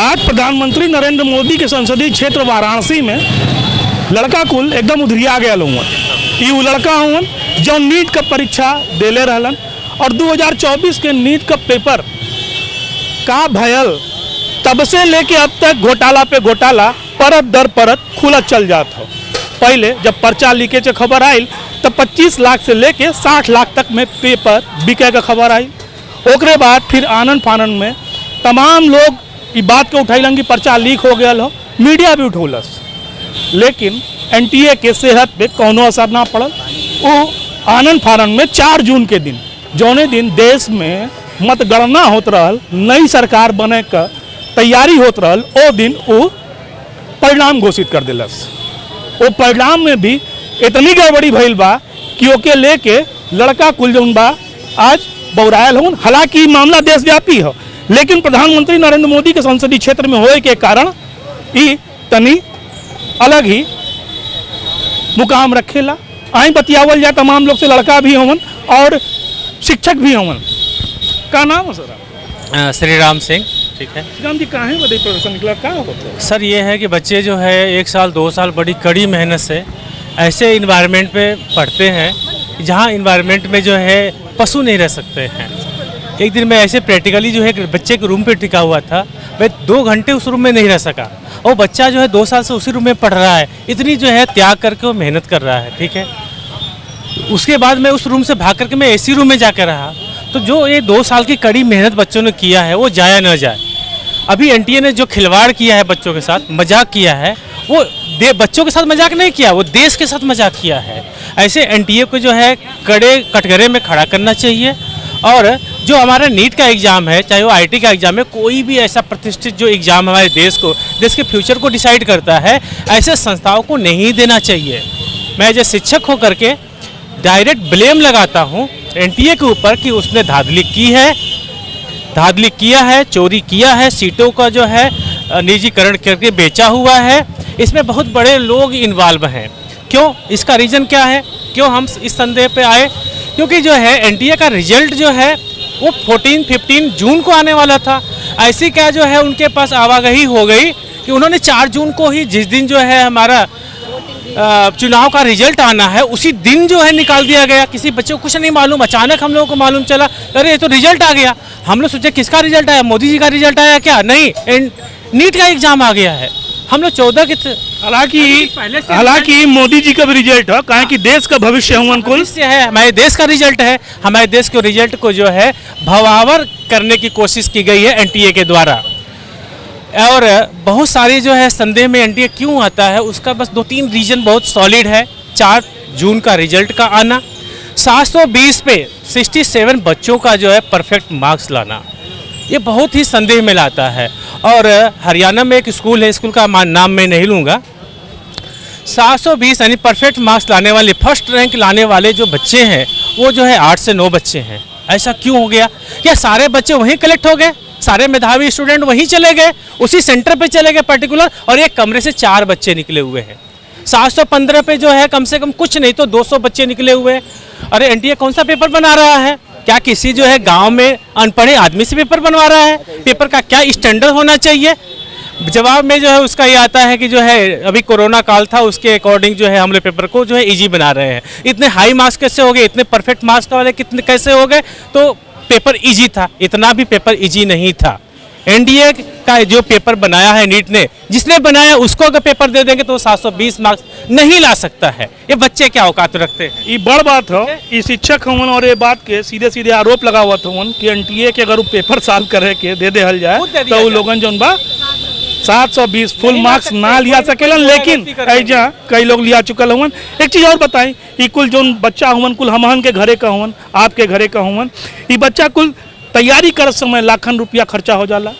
आज प्रधानमंत्री नरेंद्र मोदी के संसदीय क्षेत्र वाराणसी में लड़का कुल एकदम उधरिया गया हुआ। ये वो लड़का हुआ जो नीट का परीक्षा देले रहलन और 2024 के नीट का पेपर का भयल तब से लेके अब तक घोटाला पे घोटाला परत दर परत खुला चल जाता हो। पहले जब पर्चा लीकेज की खबर आई तब 25 लाख से लेके 60 लाख तक में पेपर बिके का खबर आई। ओकरे बाद फिर आनंद फानन में तमाम लोग ये बात के उठैलन कि पर्चा लीक हो गया हो, मीडिया भी उठौलस, लेकिन एनटीए के सेहत पे कोनो असर ना पड़ल। वो आनंद फानन में 4 जून के दिन जौने दिन देश में मतगणना होत रहल, नई सरकार बने का तैयारी होत रहल, ओ दिन वो परिणाम घोषित कर दिलस। वो परिणाम में भी इतनी गड़बड़ी भइल बा कि ओके लेके लड़का कुल जौन बा आज बौरायल हो। हालांकि मामला देशव्यापी हो, लेकिन प्रधानमंत्री नरेंद्र मोदी के संसदीय क्षेत्र में होए के कारण ये तनी अलग ही मुकाम रखेला। आई बतियावल जाए तमाम लोग से, लड़का भी होवन और शिक्षक भी होवन। का नाम है सर? श्री राम सिंह। ठीक है। राम जी, कहाँ है बड़े प्रदर्शन निकला, क्या होता है? सर ये है कि बच्चे जो है 1 साल 2 साल बड़ी कड़ी मेहनत से ऐसे इन्वायरमेंट पे पढ़ते हैं जहाँ इन्वायरमेंट में जो है पशु नहीं रह सकते हैं। एक दिन मैं ऐसे प्रैक्टिकली जो है बच्चे के रूम पे टिका हुआ था, मैं 2 घंटे उस रूम में नहीं रह सका। और बच्चा जो है 2 साल से उसी रूम में पढ़ रहा है, इतनी जो है त्याग करके वो मेहनत कर रहा है। ठीक है। उसके बाद मैं उस रूम से भाग करके मैं एसी रूम में जाकर रहा, तो जो ये 2 साल की कड़ी मेहनत बच्चों ने किया है वो जाया न जाए। अभी एनटीए ने जो खिलवाड़ किया है बच्चों के साथ, मजाक किया है, वो बच्चों के साथ मजाक नहीं किया, वो देश के साथ मजाक किया है। ऐसे एनटीए को जो है कड़े कटघरे में खड़ा करना चाहिए। और जो हमारा नीट का एग्ज़ाम है, चाहे वो आईटी का एग्ज़ाम है, कोई भी ऐसा प्रतिष्ठित जो एग्ज़ाम हमारे देश के फ्यूचर को डिसाइड करता है, ऐसे संस्थाओं को नहीं देना चाहिए। मैं एज ए शिक्षक होकर के डायरेक्ट ब्लेम लगाता हूँ एनटीए के ऊपर कि उसने धांधली की है, धांधली किया है, चोरी किया है, सीटों का जो है निजीकरण करके बेचा हुआ है। इसमें बहुत बड़े लोग इन्वॉल्व हैं। क्यों? इसका रीज़न क्या है? क्यों हम इस संदेह पे आए? क्योंकि जो है एनटीए का रिजल्ट जो है वो 14-15 जून को आने वाला था। ऐसी क्या जो है उनके पास आवागही हो गई कि उन्होंने 4 जून को ही, जिस दिन जो है हमारा चुनाव का रिजल्ट आना है, उसी दिन जो है निकाल दिया गया। किसी बच्चे को कुछ नहीं मालूम, अचानक हम लोगों को मालूम चला, अरे ये तो रिजल्ट आ गया। हम लोग सोचे किसका रिजल्ट आया, मोदी जी का रिजल्ट आया क्या? नहीं, नीट का एग्जाम आ गया है। हम लोग 14 के हालांकि मोदी जी का भी रिजल्ट है, कहा कि देश का भविष्य है, हमारे देश का रिजल्ट है। हमारे देश के रिजल्ट को जो है भवावर करने की कोशिश की गई है एनटीए के द्वारा। और बहुत सारी जो है संदेह में एनटीए क्यों आता है, उसका बस 2-3 रीजन बहुत सॉलिड है। 4 जून का रिजल्ट का आना, 720 पे 67 बच्चों का जो है परफेक्ट मार्क्स लाना, ये बहुत ही संदेह में लाता है। और हरियाणा में एक स्कूल है, स्कूल का नाम मैं नहीं लूँगा, 720 यानी परफेक्ट मार्क्स लाने वाले, फर्स्ट रैंक लाने वाले जो बच्चे हैं वो जो है 8 से 9 बच्चे हैं। ऐसा क्यों हो गया? क्या सारे बच्चे वहीं कलेक्ट हो गए? सारे मेधावी स्टूडेंट वहीं चले गए, उसी सेंटर पे चले गए पर्टिकुलर, और एक कमरे से 4 बच्चे निकले हुए हैं। 715 पे जो है कम से कम कुछ नहीं तो 200 बच्चे निकले हुए हैं। अरे एनटीए कौन सा पेपर बना रहा है? क्या किसी जो है गांव में अनपढ़े आदमी से पेपर बनवा रहा है? पेपर का क्या स्टैंडर्ड होना चाहिए? जवाब में जो है उसका ये आता है कि जो है अभी कोरोना काल था, उसके अकॉर्डिंग जो है हम लोग पेपर को जो है इजी बना रहे हैं। इतने हाई मार्क्स कैसे हो गए? इतने परफेक्ट मार्क्स वाले कितने कैसे हो गए? तो पेपर इजी था, इतना भी पेपर इजी नहीं था। एनडीए का जो पेपर बनाया है नीट ने, जिसने बनाया उसको अगर पेपर दे देंगे तो 720 मार्क्स नहीं ला सकता है। ये बच्चे क्या औकात रखते हैं? ये बड़ बात हो, ये शिक्षक हमन और ये बात के सीधे सीधे आरोप लगा हुआ था कि एनटीए के अगर वो पेपर सॉल्व करे के दे देहल जाए तो वो लोगन जौन बा 720 फुल मार्क्स ना लिया सकेलन, लेकिन ऐजा कई लोग लिया चुकल हुवन। एक चीज़ और बताई, ये कुल जौन बच्चा हुवन कुल हमहन के घरे का हुवन, आपके घरे का हुवन, ये बच्चा कुल तैयारी कर समय लाखन रुपया खर्चा हो जाला।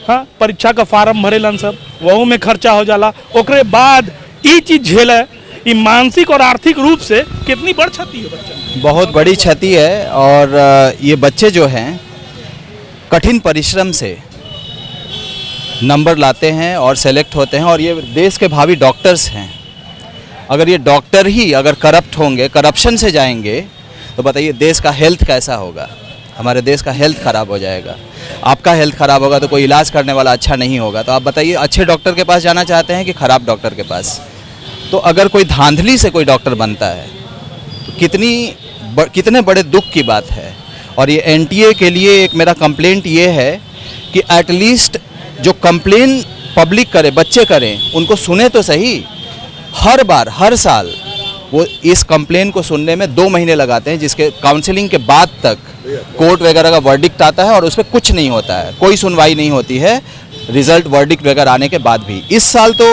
हाँ, परीक्षा का फार्म भरेलन सब, वहू में खर्चा हो जाला। ओकरे बाद ये चीज़ झेले, ये मानसिक और आर्थिक रूप से कितनी बड़ी क्षति है बच्चा? बहुत बड़ी क्षति है। और ये बच्चे जो हैं कठिन परिश्रम से नंबर लाते हैं और सेलेक्ट होते हैं, और ये देश के भावी डॉक्टर्स हैं। अगर ये डॉक्टर ही अगर करप्ट होंगे, करप्शन से जाएंगे, तो बताइए देश का हेल्थ कैसा होगा? हमारे देश का हेल्थ ख़राब हो जाएगा। आपका हेल्थ ख़राब होगा तो कोई इलाज करने वाला अच्छा नहीं होगा। तो आप बताइए, अच्छे डॉक्टर के पास जाना चाहते हैं कि ख़राब डॉक्टर के पास? तो अगर कोई धांधली से कोई डॉक्टर बनता है तो कितने बड़े दुख की बात है। और ये एनटीए के लिए एक मेरा कंप्लेंट ये है कि एटलीस्ट जो कंप्लेन पब्लिक करे, बच्चे करें, उनको सुने तो सही। हर बार, हर साल वो इस कंप्लेन को सुनने में 2 महीने लगाते हैं, जिसके काउंसलिंग के बाद तक कोर्ट वगैरह का वर्डिक्ट आता है और उस पर कुछ नहीं होता है, कोई सुनवाई नहीं होती है रिजल्ट वर्डिक्ट वगैरह आने के बाद भी। इस साल तो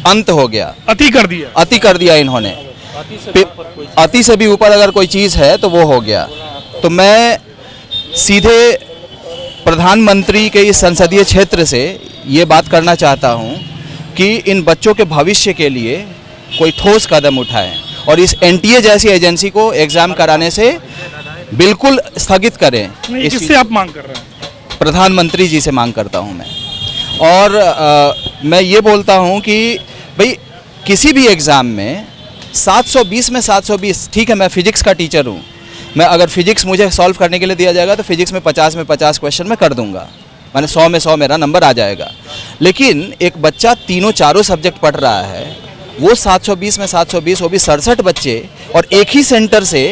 अंत हो गया, अति कर दिया इन्होंने। अति से भी ऊपर अगर कोई चीज़ है तो वो हो गया। तो मैं सीधे प्रधानमंत्री के इस संसदीय क्षेत्र से ये बात करना चाहता हूँ कि इन बच्चों के भविष्य के लिए कोई ठोस कदम उठाएं और इस एनटीए जैसी एजेंसी को एग्ज़ाम कराने से बिल्कुल स्थगित करें। किससे आप मांग कर रहे हैं? प्रधानमंत्री जी से मांग करता हूँ मैं। और मैं ये बोलता हूँ कि भाई किसी भी एग्ज़ाम में 720 में 720, ठीक है, मैं फिजिक्स का टीचर हूँ, मैं अगर फिजिक्स मुझे सॉल्व करने के लिए दिया जाएगा तो फिजिक्स में 50 क्वेश्चन मैं कर दूंगा, मैंने 100 में 100 मेरा नंबर आ जाएगा। लेकिन एक बच्चा तीनों चारों सब्जेक्ट पढ़ रहा है, वो 720 में 720, वो भी 67 बच्चे, और एक ही सेंटर से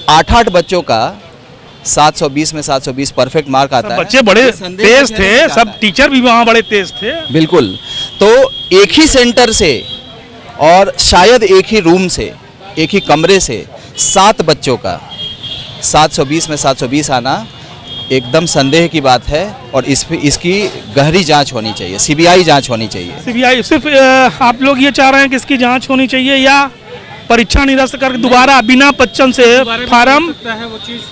8-8 बच्चों का 720 में 720 परफेक्ट मार्क आता है। बच्चे बड़े तेज थे, सब टीचर भी वहाँ बड़े तेज थे। बिल्कुल। तो एक ही सेंटर से और शायद एक ही रूम से, एक ही कमरे से 7 बच्चों का 720 में 720 आना एकदम संदेह की बात है और इसकी गहरी जांच होनी चाहिए, सीबीआई जांच होनी चाहिए। सीबीआई सिर्फ आप लोग ये चाह रहे हैं कि इसकी जांच होनी चाहिए या परीक्षा निरस्त करके दोबारा बिना बच्चों से फार्म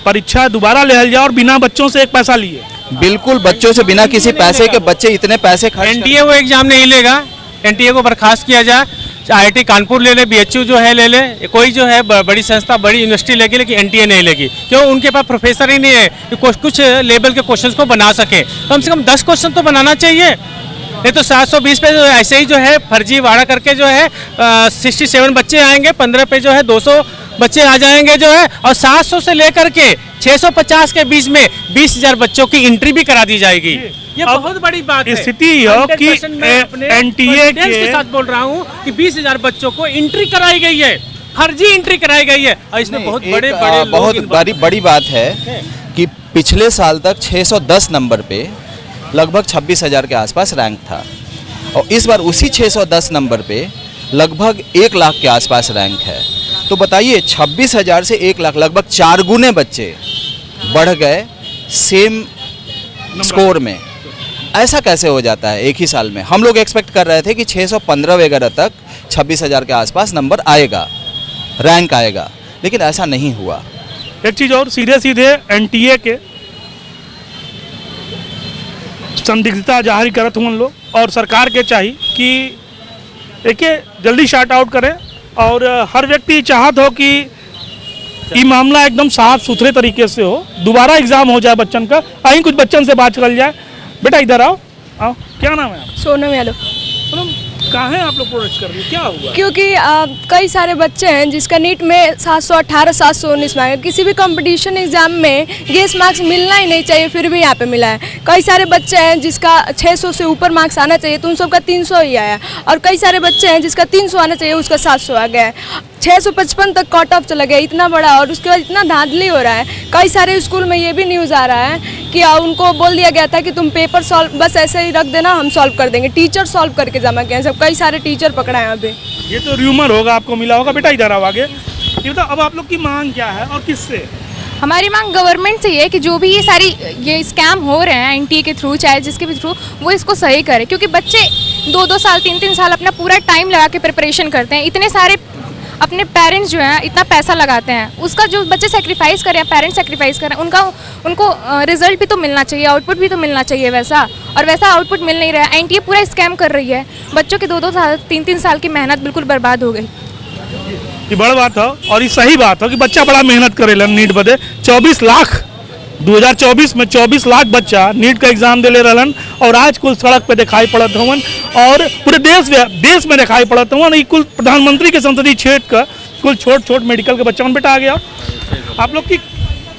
परीक्षा दोबारा ले जाए और बिना बच्चों से एक पैसा लिए? बिल्कुल, बच्चों से बिना किसी पैसे के, बच्चे इतने पैसे खर्च एनटीए वो एग्जाम नहीं लेगा, एनटीए को बर्खास्त किया जाए। आईआईटी कानपुर ले ले, बीएचयू जो है ले ले, कोई जो है बड़ी संस्था, बड़ी यूनिवर्सिटी लेगी, लेकिन एनटीए नहीं लेगी। क्यों? उनके पास प्रोफेसर ही नहीं है कि कुछ लेवल के क्वेश्चंस को बना सके। कम से कम 10 क्वेश्चन तो बनाना चाहिए। नहीं तो 720 पे जो ऐसे ही जो है फर्जी वाड़ा करके जो है 67 बच्चे आएंगे, 15 पे जो है 200 बच्चे आ जाएंगे जो है, और 700 से लेकर के 650 के बीच में 20,000 बच्चों की एंट्री भी करा दी जाएगी। ये बहुत बड़ी बात है। स्थिति हो कि एनटीए के साथ बोल रहा हूँ कि 20,000 बच्चों को एंट्री कराई गई है, फर्जी एंट्री कराई गई है, और इसमें बहुत बड़ी बात है कि पिछले साल तक 610 नंबर पे लगभग 26,000 के आसपास रैंक था, और इस बार उसी 610 नंबर पे लगभग 1 लाख के आसपास रैंक है। तो बताइए, 26,000 से 1 लाख, लगभग 4 गुने बच्चे बढ़ गए सेम स्कोर में। ऐसा कैसे हो जाता है एक ही साल में? हम लोग एक्सपेक्ट कर रहे थे कि 615 वगैरह तक 26,000 के आसपास नंबर आएगा, रैंक आएगा, लेकिन ऐसा नहीं हुआ। एक चीज़ और, सीधे एनटीए के संदिग्धता जाहिर करत हुए लोग, और सरकार के चाहिए कि देखिए जल्दी शार्ट आउट करें, और हर व्यक्ति चाहत हो कि ये मामला एकदम साफ सुथरे तरीके से हो, दोबारा एग्जाम हो जाए बच्चन का। कहीं कुछ बच्चन से बात कर जाए। बेटा इधर आओ, क्या नाम है आपका? सोनम यादव। सोनम, कहाँ हैं आप लोग प्रोटेस्ट कर रही है, क्या हुआ? क्योंकि कई सारे बच्चे हैं जिसका नीट में 718, 719 मांगे, किसी भी कंपटीशन एग्जाम में गेस मार्क्स मिलना ही नहीं चाहिए, फिर भी यहाँ पे मिला है। कई सारे बच्चे हैं जिसका 600 से ऊपर मार्क्स आना चाहिए तो उन सबका 300 ही आया, और कई सारे बच्चे हैं जिसका 300 आना चाहिए उसका 700 आ गया है। 655 तक कट ऑफ चला गया, इतना बड़ा, और उसके बाद इतना धांधली हो रहा है। कई सारे स्कूल में ये भी न्यूज़ आ रहा है कि उनको बोल दिया गया था कि तुम पेपर सॉल्व बस ऐसे ही रख देना, हम सॉल्व कर देंगे। टीचर सॉल्व करके जमा किए हैं सब, कई सारे टीचर पकड़ा है अभी। ये तो र्यूमर होगा, आपको मिला होगा। बेटा इधर आओ आगे, ये बताओ अब आप लोग की मांग क्या है और किससे? हमारी मांग गवर्नमेंट से ये है कि जो भी ये स्कैम हो रहे हैं एनटीए के थ्रू, चाहे जिसके भी थ्रू, वो इसको सही करे। क्योंकि बच्चे 2-2 साल 3-3 साल अपना पूरा टाइम लगा के प्रिपरेशन करते हैं, इतने सारे अपने पेरेंट्स जो हैं इतना पैसा लगाते हैं, उसका जो बच्चे सेक्रीफाइस कर रहे हैं, पेरेंट्स सेक्रीफाइस कर रहे हैं, उनको रिजल्ट भी तो मिलना चाहिए, आउटपुट भी तो मिलना चाहिए वैसा, और वैसा आउटपुट मिल नहीं रहा है। एनटीए पूरा स्कैम कर रही है, बच्चों के 2-2 साल 3-3 साल की मेहनत बिल्कुल बर्बाद हो गई। ये बड़ा बात हो और ये सही बात हो कि बच्चा बड़ा मेहनत करेला नीट बदे। 24 लाख 2024 में 24 लाख बच्चा नीट का एग्जाम दे ले रहलन, और आज कुल सड़क पे दिखाई पड़त हवन, और पूरे देश में दिखाई पड़त हवन। ये कुल प्रधानमंत्री के संसदीय क्षेत्र का कुल छोट मेडिकल के बच्चा। बेटा आ गया, आप लोग की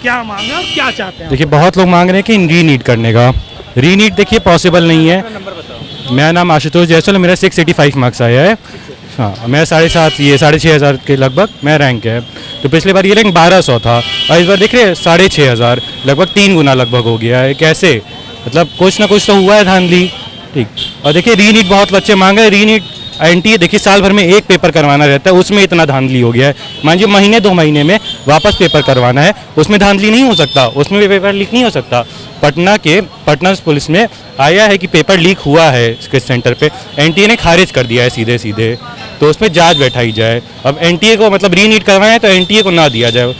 क्या मांगे और क्या चाहते हैं? देखिए बहुत लोग मांग रहे हैं कि री नीट करने का। री नीट देखिए पॉसिबल नहीं है। मेरा नाम आशुतोष जायसवाल, मेरा 685 मार्क्स आया है। हाँ, मैं 7,500 ये 6,500 के लगभग मैं रैंक है। तो पिछले बार ये रैंक 1200 था और इस बार देख रहे हैं 6,500, लगभग 3 गुना लगभग हो गया है। कैसे? मतलब कुछ ना कुछ तो हुआ है धांधली। ठीक। और देखिए री नीट बहुत बच्चे मांग रहे हैं। री नीट एनटीए देखिए साल भर में एक पेपर करवाना रहता है, उसमें इतना धांधली हो गया है। मान लीजिए महीने 2 महीने में वापस पेपर करवाना है, उसमें धांधली नहीं हो सकता, उसमें भी पेपर लीक नहीं हो सकता। पटना पुलिस में आया है कि पेपर लीक हुआ है इसके सेंटर पे, एनटीए ने खारिज कर दिया है सीधे सीधे। तो उसमें जांच बैठाई जाए। अब एनटीए को मतलब री नीट करवाएं तो एनटीए को ना दिया जाए,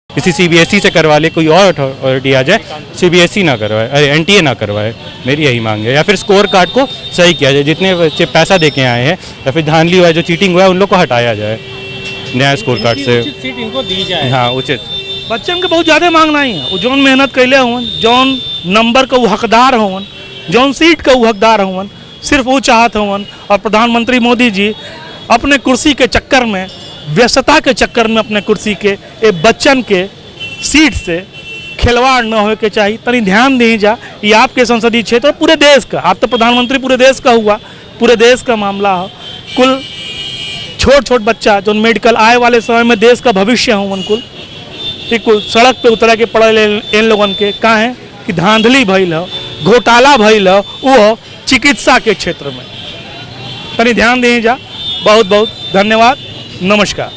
किसी सीबीएसई से करवा ले, कोई और अथॉरिटी आ जाए, सीबीएसई ना करवाए, अरे एनटीए ना करवाए। मेरी यही मांग है। या फिर स्कोर कार्ड को सही किया जाए, जितने बच्चे पैसा दे के आए हैं या फिर धांधली हुआ है, जो चीटिंग हुआ है, उन लोग को हटाया जाए नया स्कोर कार्ड से। सीट इनको दी जाए। हाँ उचित। बच्चन के बहुत ज़्यादा मांग नहीं है। वो जौन मेहनत कैले हुवन, जौन नंबर का वो हकदार हुवन, जौन सीट का वो हकदार हुवन, सिर्फ वो चाहत हुवन। और प्रधानमंत्री मोदी जी अपने कुर्सी के चक्कर में, व्यस्तता के चक्कर में अपने कुर्सी के एक बच्चन के सीट से खिलवाड़ न हो के चाहिए। तनी ध्यान दी जा, ये आपके संसदीय क्षेत्र पूरे देश का, आप तो प्रधानमंत्री पूरे देश का हुआ, पूरे देश का मामला हो। कुल छोट छोट बच्चा जो मेडिकल आए वाले समय में देश का भविष्य हो, उनकुल कुल सड़क पे उतरा के पड़े इन लोगन के कहाँ है कि धांधली भइल हो, घोटाला भइल हो, वो चिकित्सा के क्षेत्र में। तनी ध्यान दी जा। बहुत बहुत धन्यवाद। नमस्कार।